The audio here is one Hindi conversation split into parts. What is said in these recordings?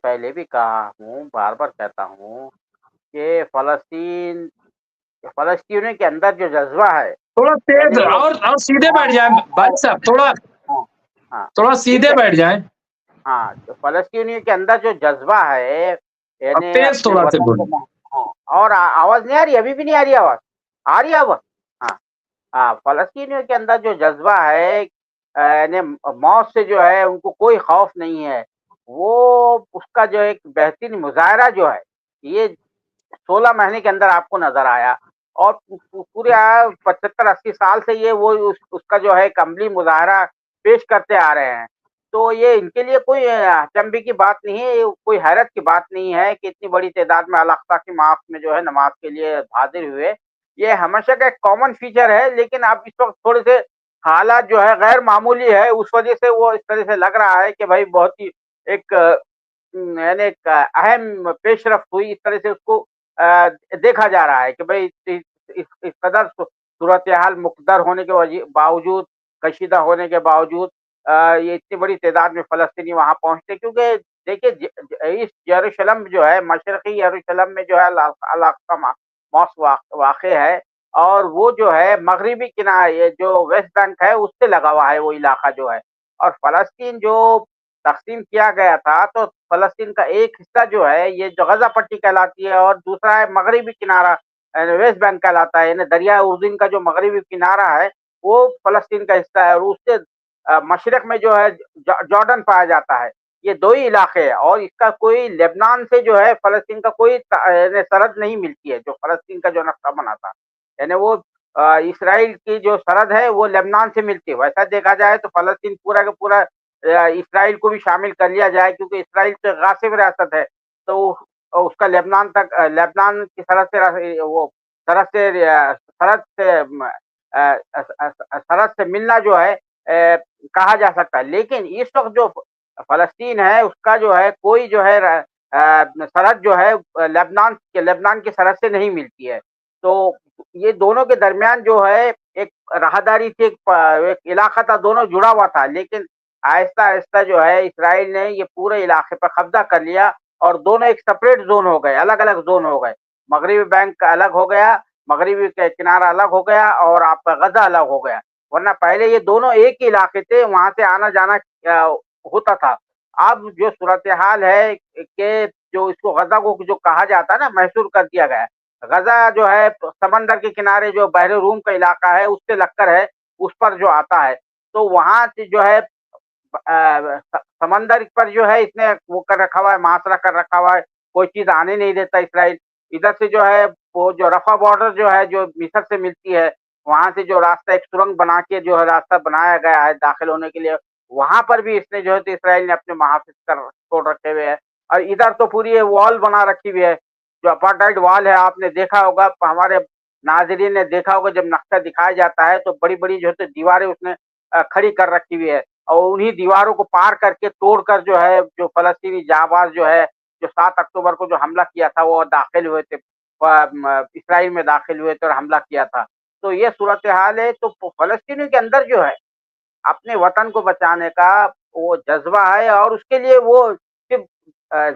पहले भी कहा हूँ, बार-बार कहता हूँ कि फ़लस्तीनियों के अंदर जो जज़्बा है, थोड़ा यानी तेज़ वो और सीधे हाँ, बैठ जाएँ हाँ, भाई साहब, थोड़ा हाँ, हाँ, थोड़ा ठीक सीधे है। बैठ जाएँ हाँ, तो फ़लस्तीनियों के अंदर जो जज़्बा है, और यानी तेज़ अपने थोड़ा-सा वतन को बोलिए। हाँ, और आवाज़ नहीं आ रही है? अभी भी नहीं आ रही है आवाज़? आ रही है अब? हाँ, हाँ, फ़लस्तीनियों के अंदर जो जज़्बा है यानी मौत से जो है उनको कोई खौफ नहीं है। वो उसका जो एक बेहतरीन मुज़ाहरा जो है, ये 16 महीने के अंदर आपको नज़र आया और पूरे 75-80 साल से ये वो उसका जो है एक अमली मुज़ाहरा पेश करते आ रहे हैं। तो ये इनके लिए कोई अचंभे की बात नहीं है, ये कोई हैरत की बात नहीं है कि इतनी बड़ी तादाद में अल-अक़सा की मॉस्क में जो है नमाज़ के लिए हाज़िर हुए। ये हमेशा का एक कॉमन फीचर है, लेकिन अब इस वक़्त थोड़े से हालात जो है गैर मामूली है, उस वज़ह से वो इस तरह से लग रहा है कि भाई बहुत ही एक यानी एक अहम पेशरफ्त हुई, इस तरह से उसको देखा जा रहा है कि भई इस कदर सूरत-ए-हाल मुक़द्दर होने के बावजूद, कशीदा होने के बावजूद ये इतनी बड़ी तादाद में फ़लस्तीनी वहाँ पहुँचते क्योंकि देखिए ईस्ट यरूशलेम जो है, मशरक़ी यरूशलेम में जो है अल-अक़सा मॉस्क वाक़िअ है और वो जो है मग़रिबी किनारे ये जो वेस्ट बैंक है, उससे लगा हुआ है वो इलाक़ा जो है और फ़लस्तीन जो तक़सीम किया गया था, तो फ़लस्तीन का एक हिस्सा जो है, ये जो गज़ा पट्टी कहलाती है और दूसरा है मग़रिबी किनारा वेस्ट बैंक कहलाता है, यानी दरिया उर्दुन का जो मग़रिबी किनारा है, वो फ़लस्तीन का हिस्सा है और उससे मशरिक़ में जो है जॉर्डन पाया जाता है। ये 2 ही इलाक़े हैं और इसका कोई लेबनान से जो है फ़लस्तीन का कोई यानी सरहद नहीं मिलती है, जो फ़लस्तीन का जो नक्शा बना था। यानी वो इस्राइल की जो सरहद है, वो लेबनान से मिलती है। वैसा देखा जाए तो फ़लस्तीन पूरा का पूरा इस्राइल को भी शामिल कर लिया जाए क्योंकि इस्राइल तो गासिब रियासत है, तो उसका लेबनान तक लेबनान की सरहद से वो सरहद से सरहद से सरहद से मिलना जो है कहा जा सकता है। लेकिन इस वक़्त जो फ़लस्तीन है, उसका जो है कोई जो है सरहद जो है लेबनान की सरहद से नहीं मिलती है। तो ये दोनों के दरमियान जो है एक राहदारी थी, एक इलाक़ा था, दोनों जुड़ा हुआ था, लेकिन आहिस्ता-आहिस्ता जो है इस्राइल ने ये पूरे इलाक़े पर कब्ज़ा कर लिया और दोनों एक सेपरेट ज़ोन हो गए, अलग-अलग ज़ोन हो गए। मग़रिबी बैंक अलग हो गया, मग़रिबी के किनारा अलग हो गया और आपका गज़ा अलग हो गया। वरना पहले ये दोनों एक ही इलाक़े थे, वहाँ से आना-जाना होता था। अब जो सूरत-ए-हाल है कि जो इसको गज़ा को जो कहा जाता है ना, महसूर कर दिया गया है। गज़ा जो है समंदर के किनारे जो बहरे रूम का इलाक़ा है, उससे लगकर है, उस पर जो आता है। तो वहाँ से जो है समंदर पर जो है इसने वो कर रखा हुआ है, मुहासरा कर रखा हुआ है, कोई चीज़ आने नहीं देता इस्राइल। इधर से जो है वो जो रफ़ा बॉर्डर जो है, जो मिस्र से मिलती है, वहाँ से जो रास्ता एक सुरंग बना के जो है रास्ता बनाया गया है दाखिल होने के लिए, वहाँ पर भी इसने जो है तो इस्राइल ने अपने महाफ़िज़ कर छोड़ रखे हुए हैं और इधर तो पूरी ये वॉल बना रखी हुई है, जो अपार्टाइड वॉल है आपने देखा होगा, हमारे नाज़रीन ने देखा होगा जब नक्शा दिखाया जाता है, तो बड़ी-बड़ी जो है तो दीवारें उसने खड़ी कर रखी हुई है। और उन्हीं दीवारों को पार करके तोड़कर जो है, जो फ़लस्तीनी जाँबाज़ जो है, जो 7 अक्टूबर को जो हमला किया था, वो दाखिल हुए थे इस्राइल में दाखिल हुए थे और हमला किया था। तो ये सूरत-ए-हाल है, तो फ़लस्तीनियों के अंदर जो है, अपने वतन को बचाने का वो जज़्बा है और उसके लिए वो सिर्फ़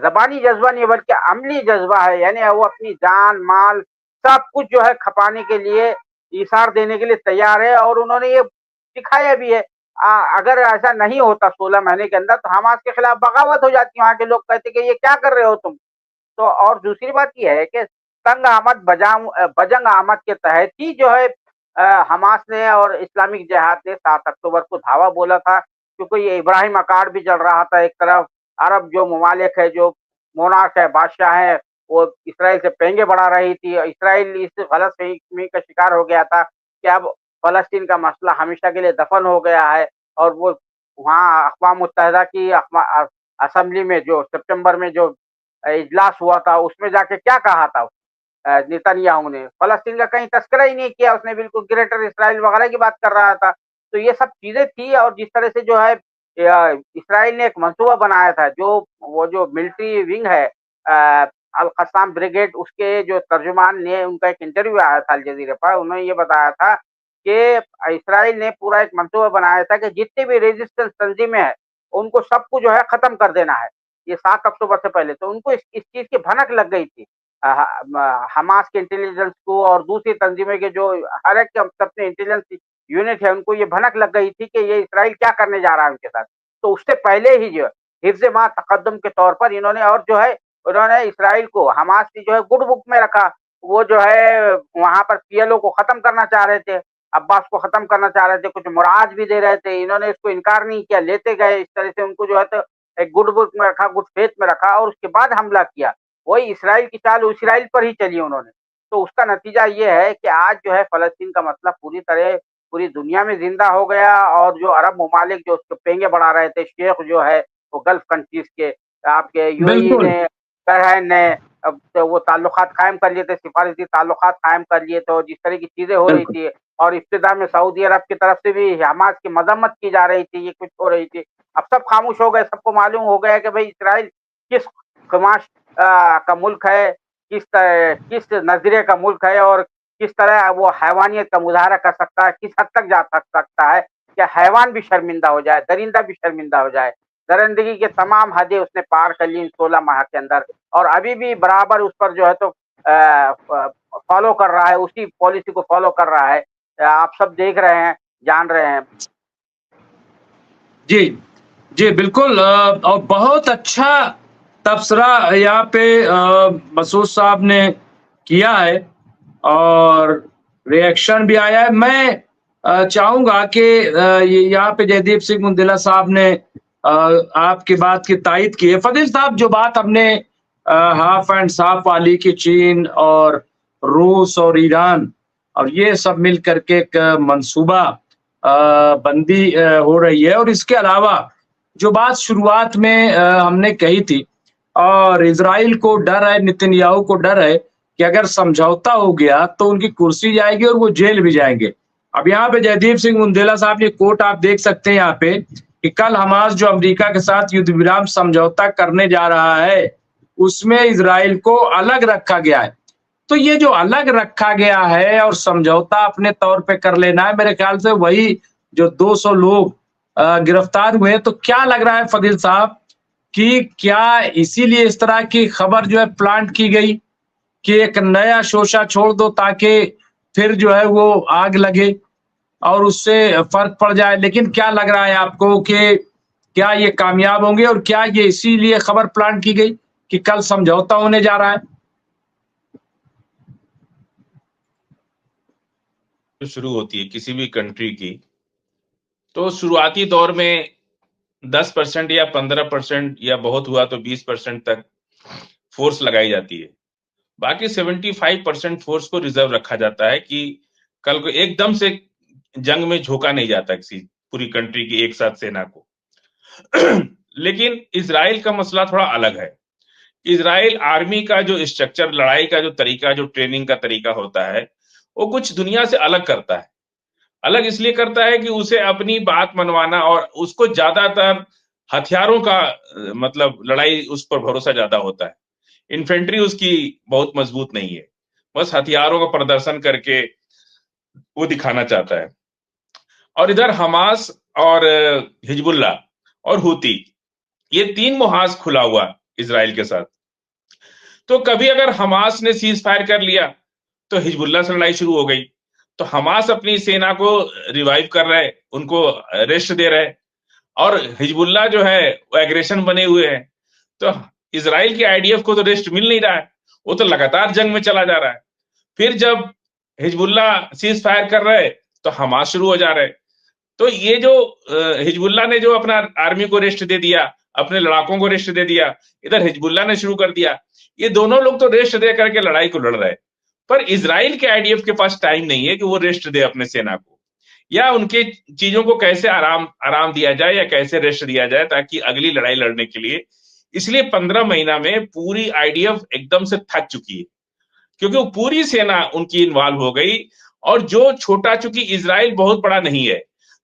ज़बानी जज़्बा नहीं बल्कि अमली जज़्बा है, यानी वो अपनी जान, माल सब कुछ जो है खपाने के लिए, इसार देने के लिए तैयार है और उन्होंने ये दिखाया भी है। अगर ऐसा नहीं होता 16 महीने के अंदर तो हमास के खिलाफ बगावत हो जाती, वहाँ के लोग कहते कि ये क्या कर रहे हो तुम? तो और दूसरी बात ये है कि तंग आमद बजंग आमद के तहत ही जो है हमास ने और इस्लामिक जिहाद ने 7 अक्टूबर को धावा बोला था, क्योंकि ये इब्राहिम अकार्ड भी चल रहा था एक तरफ, अरब जो ममालिक है, जो मोनार्क है, बादशाह है, वो इसराइल से पेंगे बढ़ा रही थी। इसराइल इस गलतफ़हमी का शिकार हो गया था कि अब फ़लस्तीन का मसला हमेशा के लिए दफ़न हो गया है और वो वहाँ अक़वाम मुत्तहिदा की असेंबली में जो सितंबर में जो इजलास हुआ था, उसमें जाके क्या कहा था नेतन्याहू ने? फ़लस्तीन का कहीं तज़किरा ही नहीं किया उसने, बिल्कुल ग्रेटर इज़राइल वग़ैरह की बात कर रहा था। तो ये सब चीज़ें थी और जिस तरह से जो है इज़राइल ने एक मंसूबा बनाया था, वो जो मिलिट्री विंग है अल-क़स्साम ब्रिगेड, उसके जो तर्जुमान ने उनका एक इंटरव्यू आया था अल जज़ीरा पर, उन्होंने ये बताया था कि इज़राइल ने पूरा एक मंसूबा बनाया था कि जितनी भी रेजिस्टेंस तंज़ीमें हैं, उनको सबको जो है ख़त्म कर देना है। ये 7 अक्टूबर से पहले, तो उनको इस चीज़ की भनक लग गई थी। हमास के इंटेलिजेंस को और दूसरी तंजीमें के जो हर एक अपने इंटेलिजेंस यूनिट है, उनको ये भनक लग गई थी कि ये इसराइल क्या करने जा रहा है उनके साथ। तो उससे पहले ही जो हिफ्ज़ मा तक़द्दुम के तौर पर इन्होंने और जो है उन्होंने इसराइल को हमास की जो है गुड बुक में रखा। वो जो है वहाँ पर पीएलओ को खत्म करना चाह रहे थे, अब्बास को खत्म करना चाह रहे थे, कुछ मुराद भी दे रहे थे। इन्होंने इसको इनकार नहीं किया, लेते गए इस तरह से उनको जो है तो एक गुड बुक में रखा, गुड फेथ में रखा और उसके बाद हमला किया। वही इसराइल की चाल इसराइल पर ही चली उन्होंने। तो उसका नतीजा ये है कि आज जो है फ़लस्तीन का मसला पूरी तरह पूरी दुनिया में ज़िंदा हो गया और जो अरब ममालिक जो उसके पेंगे बढ़ा रहे थे, शेख जो है वो गल्फ कंट्रीज़ के आपके यूएई बिल्कुल। ने, बहरीन ने अब तो वो ताल्लुकात कायम कर लिए थे, सिफारती ताल्लुकात कायम कर लिए थे और जिस तरह की चीज़ें हो रही बिल्कुल। थी और इब्तिदा में सऊदी अरब की तरफ से भी हमास की मज़म्मत की जा रही थी, ये कुछ हो रही थी। अब सब खामोश हो गए, सबको मालूम हो गया कि भई इसराइल किस कमाश का मुल्क है, किस नज़रिए का मुल्क है और किस तरह वो हैवानियत का मुज़ाहरा कर सकता है, किस हद तक जा सकता है कि हैवान भी शर्मिंदा हो जाए, दरिंदा भी शर्मिंदा हो जाए। दरिंदगी के तमाम हदें उसने पार कर ली इन 16 माह के अंदर और अभी भी बराबर उस पर जो है तो फॉलो कर रहा है, उसी पॉलिसी को फॉलो कर रहा है। आप सब देख रहे हैं, जान रहे हैं। जी, जी बिल्कुल। और बहुत अच्छा तबसरा यहाँ पे मसूद साहब ने किया है और रिएक्शन भी आया है। मैं चाहूँगा कि यहाँ पे जयदीप सिंह मुंदेला साहब ने आपकी बात की तायद की है। फजील साहब, जो बात हमने हाफ एंड साफ वाली कि चीन और रूस और ईरान और ये सब मिल करके एक मंसूबा बंदी हो रही है और इसके अलावा जो बात शुरुआत में हमने कही थी और इज़राइल को डर है, नेतन्याहू को डर है कि अगर समझौता हो गया तो उनकी कुर्सी जाएगी और वो जेल भी जाएँगे। अब यहाँ पे जयदीप सिंह मुंदेला साहब ये कोट आप देख सकते हैं यहाँ पे कि कल हमास जो अमेरिका के साथ युद्ध विराम समझौता करने जा रहा है, उसमें इज़राइल को अलग रखा गया है। तो ये जो अलग रखा गया है और समझौता अपने तौर पे कर लेना है, मेरे ख्याल से वही जो 200 लोग गिरफ्तार हुए, तो क्या लग रहा है फजील साहब कि क्या इसीलिए इस तरह की खबर जो है प्लांट की गई कि एक नया शोशा छोड़ दो ताकि फिर जो है वो आग लगे और उससे फर्क पड़ जाए। लेकिन क्या लग रहा है आपको कि क्या ये कामयाब होंगे और क्या ये इसीलिए खबर प्लांट की गई कि कल समझौता होने जा रहा है? शुरू होती है किसी भी कंट्री की, तो शुरुआती दौर में 10% या 15% या बहुत हुआ तो 20% तक फोर्स लगाई जाती है। बाकी 75% फोर्स को रिजर्व रखा जाता है कि कल को एकदम से जंग में झोंका नहीं जाता किसी पूरी कंट्री की एक साथ सेना को। लेकिन इजराइल का मसला थोड़ा अलग है। इजराइल आर्मी का जो स्ट्रक्चर, लड़ाई का जो तरीका, जो ट्रेनिंग का तरीका होता है, वो कुछ दुनिया से अलग करता है। अलग इसलिए करता है कि उसे अपनी बात मनवाना और उसको ज्यादातर हथियारों का मतलब लड़ाई उस पर भरोसा ज्यादा होता है। इन्फेंट्री उसकी बहुत मजबूत नहीं है, बस हथियारों का प्रदर्शन करके वो दिखाना चाहता है। और इधर हमास और हिजबुल्ला और हूती, ये 3 मुहाज खुला हुआ इजराइल के साथ। तो कभी अगर हमास ने सीज फायर कर लिया तो हिजबुल्ला से लड़ाई शुरू हो गई। तो हमास अपनी सेना को रिवाइव कर रहे, उनको रेस्ट दे रहे और हिजबुल्ला जो है वो एग्रेशन बने हुए हैं। तो इजराइल की आईडीएफ को तो रेस्ट मिल नहीं रहा है, वो तो लगातार जंग में चला जा रहा है। फिर जब हिजबुल्ला सीज फायर कर रहे तो हमास शुरू हो जा रहे। तो ये जो हिजबुल्ला ने जो अपना आर्मी को रेस्ट दे दिया, अपने लड़ाकों को रेस्ट दे दिया, इधर हिजबुल्ला ने शुरू कर दिया। ये दोनों लोग तो रेस्ट दे करके लड़ाई को लड़ रहे, पर इजराइल के आईडीएफ के पास टाइम नहीं है कि वो रेस्ट दे अपने सेना को, या उनके चीजों को कैसे आराम दिया जाए या कैसे रेस्ट दिया जाए ताकि अगली लड़ाई लड़ने के लिए। इसलिए 15 महीना में पूरी आईडीएफ एकदम से थक चुकी है, क्योंकि वो पूरी सेना उनकी इन्वॉल्व हो गई। और जो छोटा, चूंकि इजराइल बहुत बड़ा नहीं है,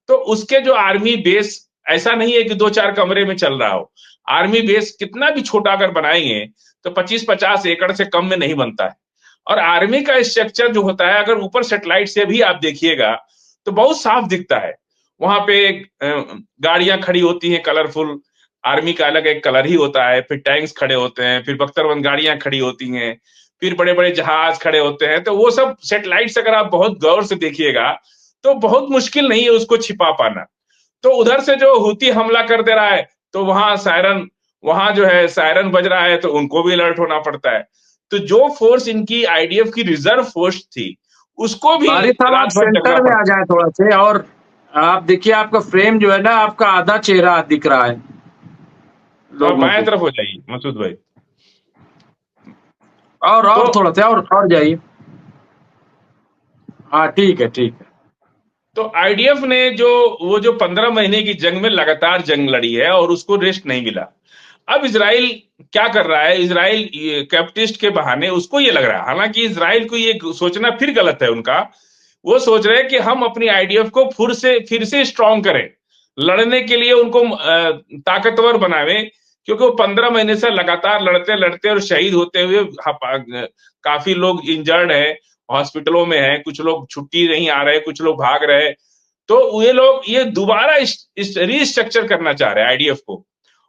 तो उसके जो आर्मी बेस ऐसा नहीं है कि 2-4 कमरे में चल रहा हो। आर्मी बेस कितना भी छोटा अगर बनाएंगे तो 25-50 एकड़ से कम में नहीं बनता है। और आर्मी का स्ट्रक्चर जो होता है, अगर ऊपर सैटेलाइट से भी आप देखिएगा तो बहुत साफ दिखता है। वहां पे गाड़ियां खड़ी होती हैं कलरफुल, आर्मी का अलग एक कलर ही होता है, फिर टैंक्स खड़े होते हैं, फिर बख्तरबंद गाड़ियां खड़ी होती हैं, फिर बड़े बड़े जहाज खड़े होते हैं। तो वो सब सेटेलाइट्स अगर आप बहुत गौर से देखिएगा तो बहुत मुश्किल नहीं है उसको छिपा पाना। तो उधर से जो हूती हमला कर दे रहा है तो वहां जो है सायरन बज रहा है, तो उनको भी अलर्ट होना पड़ता है। तो जो फोर्स इनकी आईडीएफ की रिजर्व फोर्स थी उसको भी बारिश साहब आप रात भर जगना सेंटर में आ पड़ता जाए थोड़ा से, और आप देखिए आपका फ्रेम जो है ना, आपका आधा चेहरा दिख रहा है है। और लोगों बाएं को। तरफ हो जाइए मसूद भाई। और तो थोड़ा सा और जाइए। हाँ ठीक है ठीक है। तो आईडीएफ ने वो जो 15 महीने की जंग में लगातार जंग लड़ी है और उसको रेस्ट नहीं मिला। अब इजराइल क्या कर रहा है, इजराइल कैपिटलिस्ट के बहाने उसको ये लग रहा है, हालांकि इजराइल को ये सोचना फिर गलत है उनका। वो सोच रहे हैं कि हम अपनी आईडीएफ को फिर से स्ट्रांग करें, लड़ने के लिए उनको ताकतवर बनावे, क्योंकि वो 15 महीने से लगातार लड़ते लड़ते और शहीद होते हुए काफी लोग इंजर्ड है, हॉस्पिटलों में है, कुछ लोग छुट्टी नहीं आ रहे, कुछ लोग भाग रहे। तो ये लोग ये दोबारा रीस्ट्रक्चर करना चाह रहे हैं आईडीएफ को।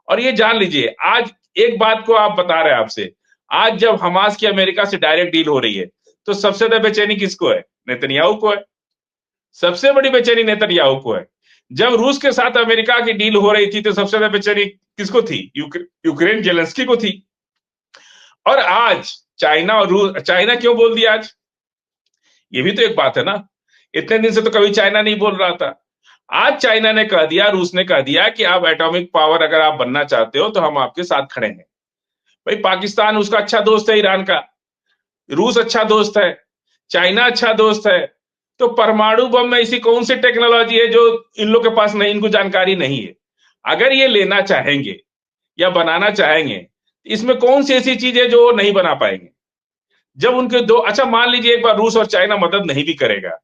और ये जान लीजिए, आज एक बात को आप बता रहे हैं आपसे, आज जब हमास की अमेरिका से डायरेक्ट डील हो रही है तो सबसे ज्यादा बेचैनी किसको है? नेतन्याहू को है। सबसे बड़ी बेचैनी नेतन्याहू को है। जब रूस के साथ अमेरिका की डील हो रही थी तो सबसे ज्यादा बेचैनी किसको थी? यूक्रेन जेलेंस्की को थी। और आज चाइना और रूस, चाइना क्यों बोल दिया आज? ये भी तो एक बात है ना। इतने दिन से तो कभी चाइना नहीं बोल रहा था। आज चाइना ने कह दिया, रूस ने कह दिया कि आप एटॉमिक पावर अगर आप बनना चाहते हो तो हम आपके साथ खड़े हैं। भाई पाकिस्तान उसका अच्छा दोस्त है ईरान का, रूस अच्छा दोस्त है, चाइना अच्छा दोस्त है। तो परमाणु बम में ऐसी कौन सी टेक्नोलॉजी है जो इन लोग के पास नहीं, इनको जानकारी नहीं है? अगर ये लेना चाहेंगे या बनाना चाहेंगे, इसमें कौन सी ऐसी चीज है जो वो नहीं बना पाएंगे? जब उनके दो, अच्छा मान लीजिए एक बार रूस और चाइना मदद नहीं भी करेगा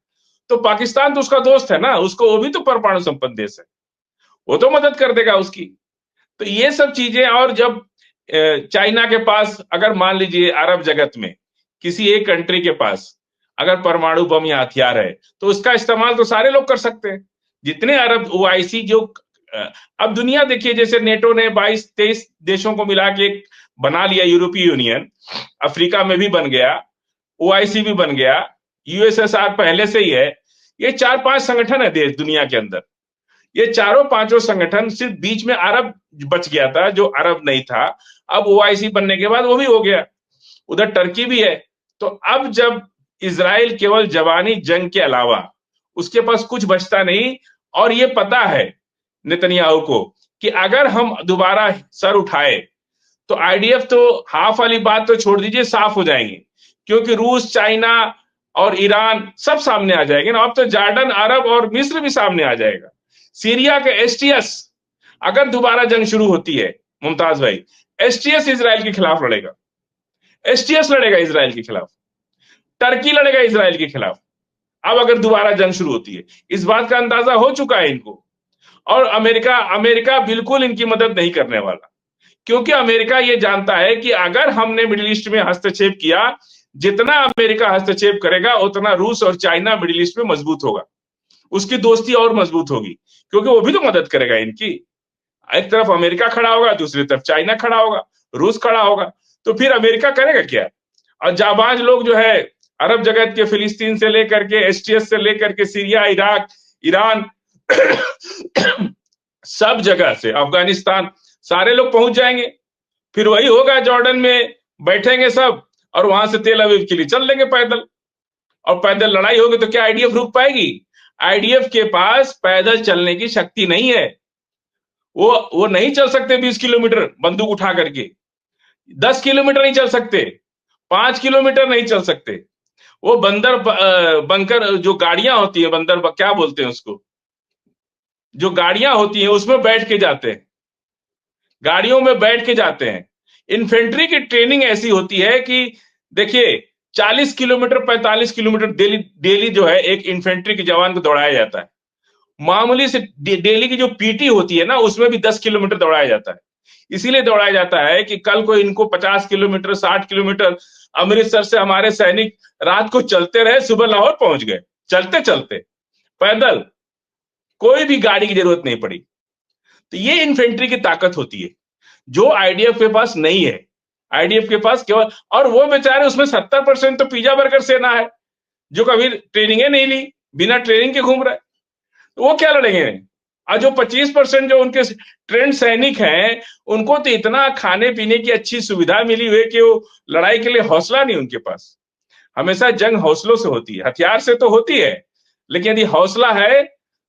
तो पाकिस्तान तो उसका दोस्त है ना, उसको, वो भी तो परमाणु संपन्न देश है, वो तो मदद कर देगा उसकी। तो ये सब चीजें, और जब चाइना के पास अगर मान लीजिए अरब जगत में किसी एक कंट्री के पास अगर परमाणु बम या हथियार है तो उसका इस्तेमाल तो सारे लोग कर सकते हैं, जितने अरब ओआईसी जो अब दुनिया देखिए, जैसे नेटो ने 22-23 देशों को मिला के बना लिया यूरोपीय यूनियन, अफ्रीका में भी बन गया, ओआईसी भी बन गया, यूएसएसआर पहले से ही है। ये 4-5 संगठन है देश दुनिया के अंदर। ये चारों पांचों संगठन, सिर्फ बीच में अरब बच गया था जो अरब नहीं था, अब ओआईसी बनने के बाद वो भी हो गया। उधर टर्की भी है। तो अब जब इजराइल केवल जवानी जंग के अलावा उसके पास कुछ बचता नहीं, और ये पता है नेतन्याहू को कि अगर हम दोबारा सर उठाए तो आईडीएफ तो हाफ वाली बात तो छोड़ दीजिए, साफ हो जाएंगे, क्योंकि रूस, चाइना और ईरान सब सामने आ जाएंगे ना। अब तो जॉर्डन, अरब और मिस्र भी सामने आ जाएगा। सीरिया के एसटीएस, अगर दोबारा जंग शुरू होती है मुमताज भाई, एसटीएस इजराइल के खिलाफ लड़ेगा, एसटीएस लड़ेगा इजराइल के खिलाफ, टर्की लड़ेगा इजराइल के खिलाफ। अब अगर दोबारा जंग शुरू होती है, इस बात का अंदाजा हो चुका है इनको। और अमेरिका अमेरिका बिल्कुल इनकी मदद नहीं करने वाला, क्योंकि अमेरिका ये जानता है कि अगर हमने मिडिल ईस्ट में हस्तक्षेप किया, जितना अमेरिका हस्तक्षेप करेगा उतना रूस और चाइना मिडिल ईस्ट में मजबूत होगा, उसकी दोस्ती और मजबूत होगी, क्योंकि वो भी तो मदद करेगा इनकी। एक तरफ अमेरिका खड़ा होगा, दूसरी तरफ चाइना खड़ा होगा, रूस खड़ा होगा, तो फिर अमेरिका करेगा क्या? और जाबाज लोग जो है अरब जगत के, फिलिस्तीन से लेकर के, एसटीएस से लेकर के, सीरिया, इराक, ईरान सब जगह से, अफगानिस्तान, सारे लोग पहुंच जाएंगे। फिर वही होगा, जॉर्डन में बैठेंगे सब और वहां से तेल अवीव के लिए चल लेंगे पैदल, और पैदल लड़ाई होगी तो क्या आईडीएफ रुक पाएगी? आईडीएफ के पास पैदल चलने की शक्ति नहीं है। वो नहीं चल सकते 20 किलोमीटर बंदूक उठा करके, 10 किलोमीटर नहीं चल सकते, 5 किलोमीटर नहीं चल सकते। वो बंकर जो गाड़ियां होती है, क्या बोलते हैं उसको, जो गाड़ियां होती हैं उसमें बैठ के जाते हैं, गाड़ियों में बैठ के जाते हैं। इन्फेंट्री की ट्रेनिंग ऐसी होती है कि देखिए 40 किलोमीटर 45 किलोमीटर डेली जो है एक इन्फेंट्री के जवान को दौड़ाया जाता है। मामूली से डेली की जो पीटी होती है ना, उसमें भी 10 किलोमीटर दौड़ाया जाता है। इसीलिए दौड़ाया जाता है कि कल को इनको 50 किलोमीटर 60 किलोमीटर, अमृतसर से हमारे सैनिक रात को चलते रहे, सुबह लाहौर पहुंच गए, चलते चलते पैदल, कोई भी गाड़ी की जरूरत नहीं पड़ी। तो ये इन्फेंट्री की ताकत होती है जो आईडीएफ के पास नहीं है। आईडीएफ के पास केवल, और वो बेचारे उसमें 70% तो पिज्जा बर्गर सेना है जो कभी ट्रेनिंग नहीं ली, बिना ट्रेनिंग के घूम रहा है, तो वो क्या लड़ेंगे। और जो 25% जो उनके ट्रेंड सैनिक हैं, उनको तो इतना खाने पीने की अच्छी सुविधा मिली हुई है कि वो लड़ाई के लिए हौसला नहीं उनके पास। हमेशा जंग हौसलों से होती है, हथियार से तो होती है, लेकिन यदि हौसला है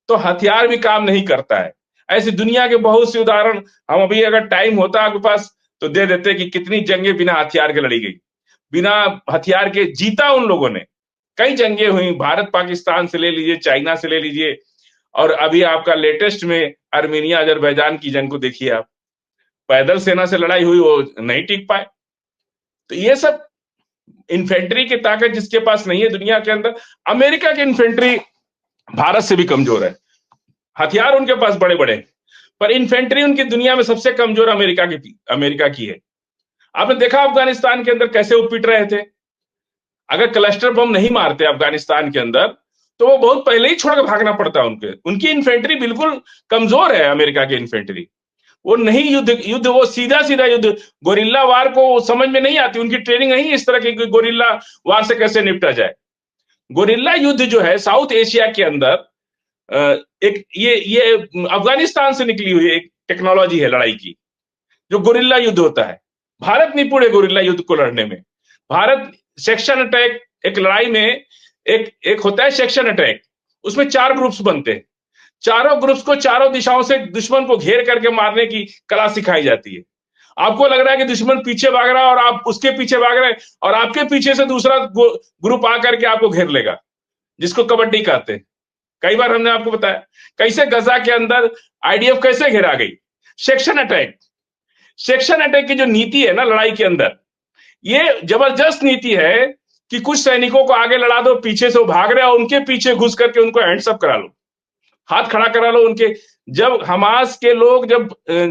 तो हथियार भी काम नहीं करता है। ऐसी दुनिया के बहुत से उदाहरण हम अभी अगर टाइम होता आपके पास तो दे देते कि कितनी जंगें बिना हथियार के लड़ी गई, बिना हथियार के जीता उन लोगों ने। कई जंगें हुई, भारत पाकिस्तान से ले लीजिए, चाइना से ले लीजिए, और अभी आपका लेटेस्ट में आर्मेनिया अजरबैजान की जंग को देखिए आप, पैदल सेना से लड़ाई हुई, वो नहीं टिक पाए। तो ये सब इन्फेंट्री की ताकत जिसके पास नहीं है दुनिया के अंदर। अमेरिका की इन्फेंट्री भारत से भी कमजोर है, हथियार उनके पास बड़े बड़े, पर इन्फेंट्री उनकी दुनिया में सबसे कमजोर अमेरिका की है। आपने देखा अफगानिस्तान के अंदर कैसे वो पिट रहे थे। अगर क्लस्टर बम नहीं मारते अफगानिस्तान के अंदर तो वो बहुत पहले ही छोड़कर भागना पड़ता उनकी इन्फेंट्री बिल्कुल कमजोर है अमेरिका की इन्फेंट्री। वो नहीं युद्ध वो सीधा युद्ध, गोरिल्ला वार को समझ में नहीं आती, उनकी ट्रेनिंग नहीं इस तरह की गोरिल्ला वार से कैसे निपटा जाए। गोरिल्ला युद्ध जो है साउथ एशिया के अंदर एक ये अफगानिस्तान से निकली हुई एक टेक्नोलॉजी है लड़ाई की, जो गोरिल्ला युद्ध होता है। भारत निपुण है गोरिल्ला युद्ध को लड़ने में। भारत सेक्शन अटैक, एक लड़ाई में एक होता है सेक्शन अटैक, उसमें 4 ग्रुप्स बनते हैं, चारों ग्रुप्स को चारों दिशाओं से दुश्मन को घेर करके मारने की कला सिखाई जाती है। आपको लग रहा है कि दुश्मन पीछे भाग रहा है और आप उसके पीछे भाग रहे हैं, और आपके पीछे से दूसरा ग्रुप आकर के आपको घेर लेगा, जिसको कबड्डी कहते हैं। कई बार हमने आपको बताया कैसे गजा के अंदर आईडीएफ कैसे घेरा गई। सेक्शन अटैक की जो नीति है ना लड़ाई के अंदर, ये जबरदस्त नीति है कि कुछ सैनिकों को आगे लड़ा दो, पीछे से वो भाग रहे हैं, और उनके पीछे घुस करके उनको हैंड्सअप करा लो, हाथ खड़ा करा लो उनके। जब हमास के लोग जब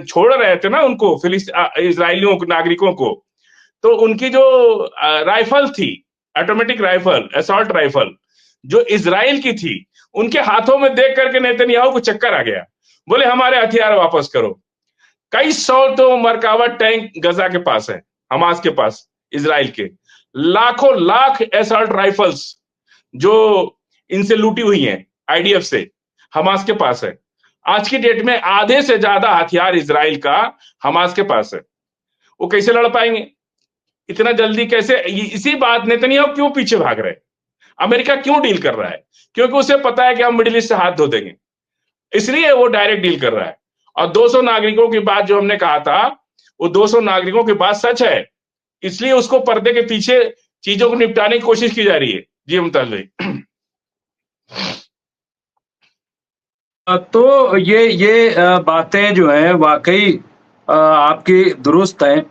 छोड़ रहे थे ना उनको, इजरायलियों नागरिकों को, तो उनकी जो राइफल थी, ऑटोमेटिक राइफल, असॉल्ट राइफल, जो इजराइल की थी, उनके हाथों में देख करके नेतन्याहू को चक्कर आ गया, बोले हमारे हथियार वापस करो। कई सौ तो मरकावा टैंक गजा के पास है, हमास के पास, इजराइल के लाखों लाख असॉल्ट राइफल्स जो इनसे लूटी हुई हैं आईडीएफ से, हमास के पास है। आज की डेट में आधे से ज्यादा हथियार इजराइल का हमास के पास है। वो कैसे लड़ पाएंगे इतना जल्दी, कैसे? इसी बात नेतन्याहू क्यों पीछे भाग रहे हैं, अमेरिका क्यों डील कर रहा है? क्योंकि उसे पता है कि हम मिडिल ईस्ट से हाथ धो देंगे, इसलिए वो डायरेक्ट डील कर रहा है। और 200 नागरिकों की बात जो हमने कहा था, वो 200 नागरिकों की बात सच है, इसलिए उसको पर्दे के पीछे चीजों को निपटाने की कोशिश की जा रही है। जी मुमताज भाई। तो ये बातें जो हैं वाकई आपकी दुरुस्त हैं,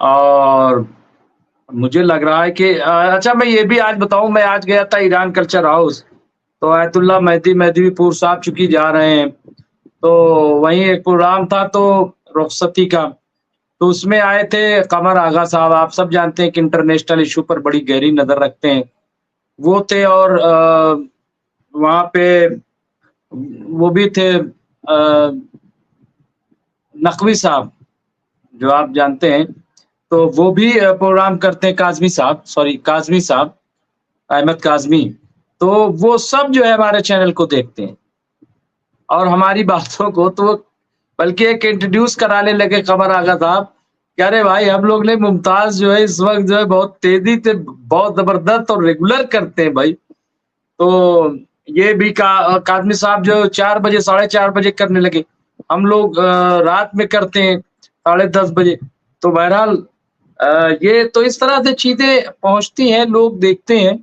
और मुझे लग रहा है कि अच्छा मैं ये भी आज बताऊं, मैं आज गया था ईरान कल्चर हाउस, तो आयतुल्लाह मेहदीपुर साहब चूंकि जा रहे हैं, तो वहीं एक प्रोग्राम था तो रुखसती का, तो उसमें आए थे कमर आगा साहब, आप सब जानते हैं कि इंटरनेशनल इशू पर बड़ी गहरी नजर रखते हैं, वो थे। और वहाँ पे वो भी थे नकवी साहब, जो आप जानते हैं, तो वो भी प्रोग्राम करते हैं, काजमी साहब, अहमद काजमी, तो वो सब जो है हमारे चैनल को देखते हैं और हमारी बातों को, तो बल्कि एक इंट्रोड्यूस कराने लगे कमर आगा साहब, कह रहे भाई हम लोग ने मुमताज जो है इस वक्त जो है बहुत तेजी से, बहुत जबरदस्त और रेगुलर करते हैं भाई। तो ये भी काजमी साहब जो 4 बजे 4:30 बजे करने लगे, हम लोग रात में करते हैं 10:30 बजे। तो बहरहाल ये तो इस तरह से चीजें पहुंचती हैं, लोग देखते हैं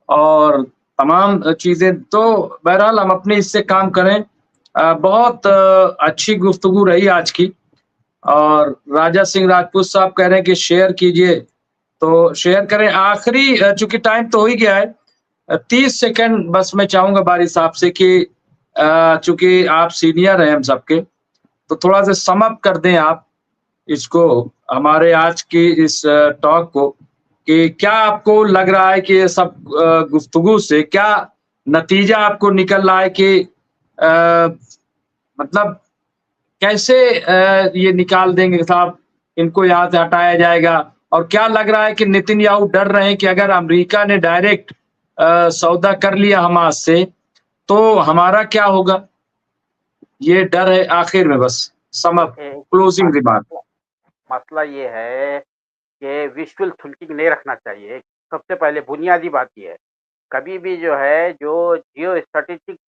और तमाम चीजें। तो बहरहाल हम अपने इससे काम करें। बहुत अच्छी गुफ्तगू रही आज की, और राजा सिंह राजपूत साहब कह रहे हैं कि शेयर कीजिए, तो शेयर करें। आखिरी चूंकि टाइम तो हो ही गया है, 30 सेकंड बस मैं चाहूंगा बारी साहब से कि चूंकि आप सीनियर हैं हम सबके, तो थोड़ा सा सम अप कर दें आप इसको, हमारे आज की इस टॉक को, कि क्या आपको लग रहा है कि ये सब गुफ्तगू से क्या नतीजा आपको निकल रहा है कि मतलब कैसे ये निकाल देंगे साहब, इनको यहाँ से हटाया जाएगा? और क्या लग रहा है कि नेतन्याहू डर रहे हैं कि अगर अमेरिका ने डायरेक्ट सौदा कर लिया हमास से तो हमारा क्या होगा? ये डर है आखिर में। बस क्लोजिंग रिमार्क। मसला ये है कि विजुअल थिंकिंग नहीं रखना चाहिए। सबसे पहले बुनियादी बात ये है, कभी भी जो है जो जियो स्ट्रेटेजिक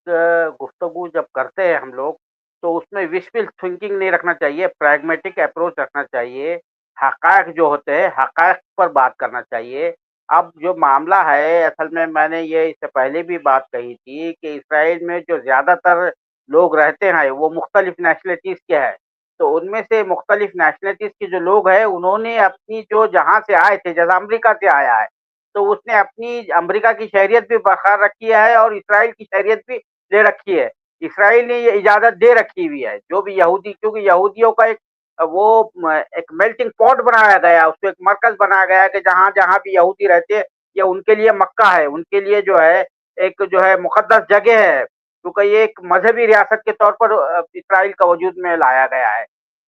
गुफ्तगू जब करते हैं हम लोग, तो उसमें विजुअल थिंकिंग नहीं रखना चाहिए, प्रैग्मेटिक अप्रोच रखना चाहिए। हक़ाइक़ जो होते हैं, हक़ाइक़ पर बात करना चाहिए। अब जो मामला है, असल में मैंने ये इससे पहले भी बात कही थी कि इस्राइल में जो ज़्यादातर लोग रहते हैं, वो मुख्तलिफ़ नेशनलिटीज़ के हैं। तो उनमें से मुख्तलिफ़ नेशनलिटीज़ के जो लोग हैं, उन्होंने अपनी जो जहाँ से आए थे, जैसे अमेरिका से आया है, तो उसने अपनी अमेरिका की शहरियत भी बरक़रार रखी है और इस्राइल की शहरियत भी ले रखी है। इस्राइल ने ये इजाज़त दे रखी हुई है, जो भी यहूदी, क्योंकि यहूदियों का एक मेल्टिंग पॉट बनाया गया, उसको एक मरकज़ बनाया गया है कि जहाँ-जहाँ भी यहूदी रहते हैं, ये उनके लिए मक्का है, उनके लिए जो है एक जो है मुक़द्दस जगह है, क्योंकि ये एक मज़हबी रियासत के तौर पर इस्राइल का वजूद में लाया गया है।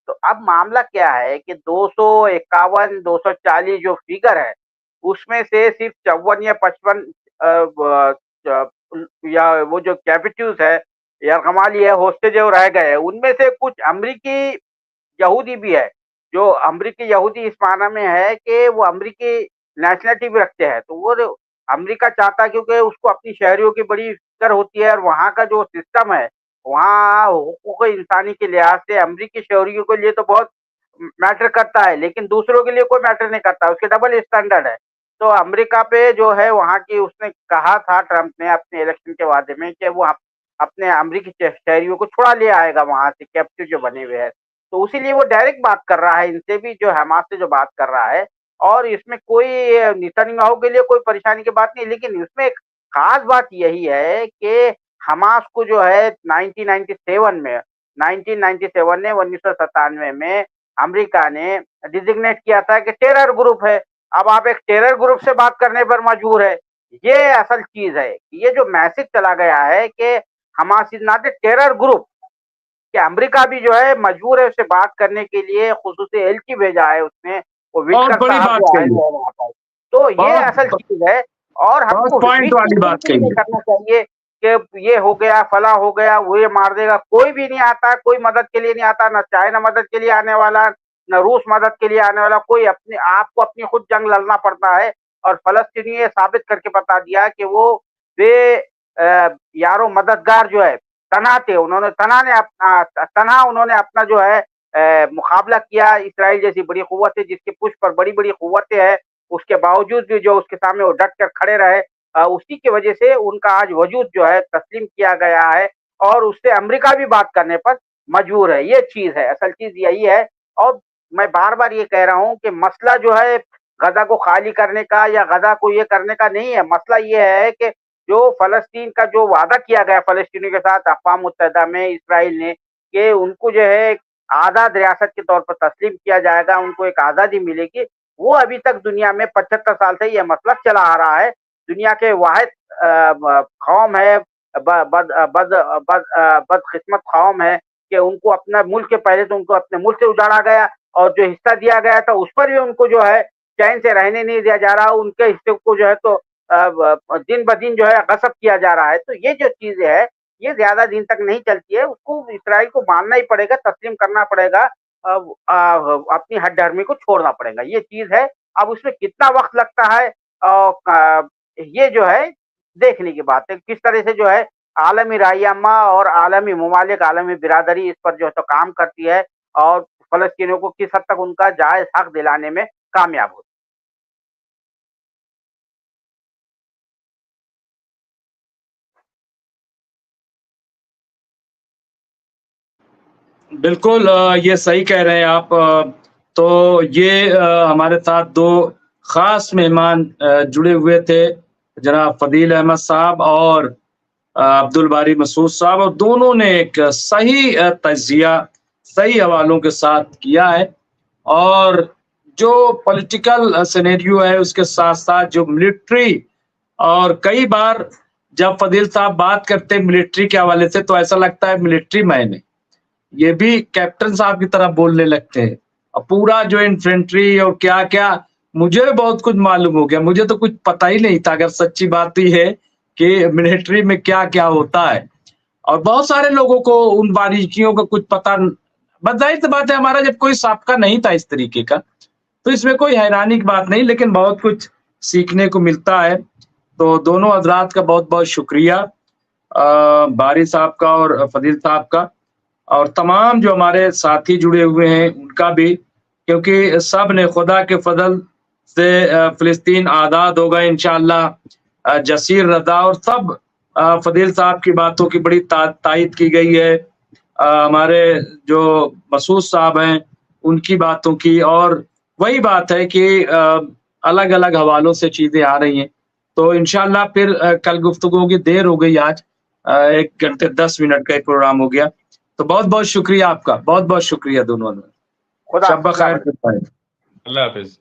तो अब मामला क्या है कि 251, 240 जो फ़िगर है, उसमें से सिर्फ़ 54 या 55 या वो जो कैप्टिव्स है, यरग़माली है, होस्टेज है, वो रह गए हैं। उनमें से कुछ अमरीकी यहूदी भी है, जो अमरीकी यहूदी इस माना में है कि वो अमरीकी नेशनलिटी भी रखते हैं। तो वो अमरीका चाहता है, क्योंकि उसको अपनी शहरियों की बड़ी फ़िक्र होती है और वहाँ का जो सिस्टम है, वहाँ हुकूक इंसानी के लिहाज़ से अमरीकी शहरियों के लिए तो बहुत मैटर करता है, लेकिन दूसरों के लिए कोई मैटर नहीं करता, उसके डबल स्टैंडर्ड है। तो अमरीका पे जो है वहाँ की, उसने कहा था ट्रंप ने अपने इलेक्शन के वादे में कि वो अपने अमरीकी शहरियों को छुड़ा ले आएगा वहाँ से, कैप्टिव जो बने हुए हैं। तो उसीलिए वो डायरेक्ट बात कर रहा है इनसे भी, जो हमास से जो बात कर रहा है, और इसमें कोई नेतन्याहू के लिए कोई परेशानी की बात नहीं। लेकिन इसमें एक ख़ास बात यही है कि हमास को जो है 1997 में 1997 में अमेरिका ने डिज़िग्नेट किया था कि टेरर ग्रुप है। अब आप एक टेरर ग्रुप से बात करने पर मजबूर है। ये असल चीज़ है। ये जो मैसेज चला गया है कि Hamas is not a terror group, कि अमेरिका भी जो है मजबूर है उससे बात करने के लिए, खुसूसी एलची भेजा है उसने, वो विटकर साहब जो आए हुए हैं वहाँ पर। तो ये असल चीज़ है, और हमको पॉइंट वाली बात नहीं करना चाहिए कि ये हो गया, फला हो गया, वो ये मार देगा। कोई भी नहीं आता, कोई मदद के लिए नहीं आता, ना चाइना मदद के लिए आने वाला, ना रूस मदद के लिए आने वाला, कोई अपने आपको अपनी खुद जंग लड़ना पड़ता है। और फ़लस्तीनी ये साबित करके बता दिया कि वो यारो मददगार जो है, तनहा थे। उन्होंने अपना जो है मुकाबला किया इस्राइल जैसी बड़ी क़ुव्वत है, जिसके पुश पर बड़ी-बड़ी क़ुव्वतें हैं, उसके बावजूद भी जो उसके सामने वो डट कर खड़े रहे। उसी की वजह से उनका आज वजूद जो है तस्लीम किया गया है, और उससे अमेरिका भी बात करने पर मजबूर है। ये चीज़ है, असल चीज़ यही है। और मैं बार-बार ये कह रहा हूँ कि मसला जो है गज़ा को खाली करने का या गज़ा को ये करने का नहीं है। मसला ये है कि जो फ़लस्तीन का जो वादा किया गया फ़लस्तीनियों के साथ अक़वाम मुत्तहिदा में इस्राइल ने, कि उनको जो है आज़ाद रियासत के तौर पर तस्लीम किया जाएगा, उनको एक आज़ादी मिलेगी, वो अभी तक दुनिया में 75 साल से ये मसला चला आ रहा है। दुनिया के वाहिद कौम है, बदकिस्मत कौम है कि उनको अपना मुल्क, पहले तो उनको अपने मुल्क से उजाड़ा गया, और जो हिस्सा दिया गया था उस पर भी उनको जो है चैन से रहने नहीं दिया जा रहा। उनके हिस्से को जो है तो दिन ब दिन जो है गसब किया जा रहा है। तो ये जो चीज़ें है, ये ज़्यादा दिन तक नहीं चलती है। उसको इस्राइल को मानना ही पड़ेगा, तस्लीम करना पड़ेगा, अपनी हठधर्मी को छोड़ना पड़ेगा। ये चीज़ है। अब उसमें कितना वक़्त लगता है, ये जो है देखने की बात है। किस तरह से जो है आलमी राय-ए-आमा और आलमी ममालिक, आलमी बिरादरी इस पर जो है तो काम करती है, और फ़लस्तीनियों को किस हद तक उनका जायज़ हक़ दिलाने में कामयाब होती है। बिल्कुल, ये सही कह रहे हैं आप। तो ये हमारे साथ 2 ख़ास मेहमान जुड़े हुए थे, जनाब फ़दील अहमद साहब और अब्दुल बारी मसूद साहब, और दोनों ने एक सही तज्ज़िया, सही हवालों के साथ किया है। और जो पॉलिटिकल सिनेरियो है, उसके साथ-साथ जो मिलिट्री, और कई बार जब फ़दील साहब बात करते हैं मिलिट्री के हवाले से, तो ऐसा लगता है मिलिट्री मैन है। ये भी कैप्टन साहब की तरह बोलने लगते हैं। और पूरा जो इन्फेंट्री और क्या क्या, मुझे बहुत कुछ मालूम हो गया। मुझे तो कुछ पता ही नहीं था, अगर सच्ची बात ही है कि मिलिट्री में क्या क्या होता है। और बहुत सारे लोगों को उन बारीकियों का कुछ पता, बस जाहिर सी बात है, हमारा जब कोई साबका नहीं था इस तरीके का, तो इसमें कोई हैरानी की बात नहीं, लेकिन बहुत कुछ सीखने को मिलता है। तो दोनों हजरात का बहुत बहुत शुक्रिया, बारी साहब का और फदील साहब का, और तमाम जो हमारे साथी जुड़े हुए हैं उनका भी, क्योंकि सब ने खुदा के फजल से फिलिस्तीन आज़ाद होगा इंशाअल्लाह। जसीर रजा और सब फदील साहब की बातों की बड़ी तायद की गई है, हमारे जो मसूद साहब हैं उनकी बातों की, और वही बात है कि अलग अलग हवालों से चीजें आ रही हैं। तो इंशाअल्लाह फिर कल गुफ्तगू होगी, देर हो गई आज, 1 घंटे 10 मिनट का एक प्रोग्राम हो गया। तो बहुत बहुत शुक्रिया आपका, बहुत बहुत शुक्रिया दोनों। खुदा शब खैर। अल्लाह हाफिज।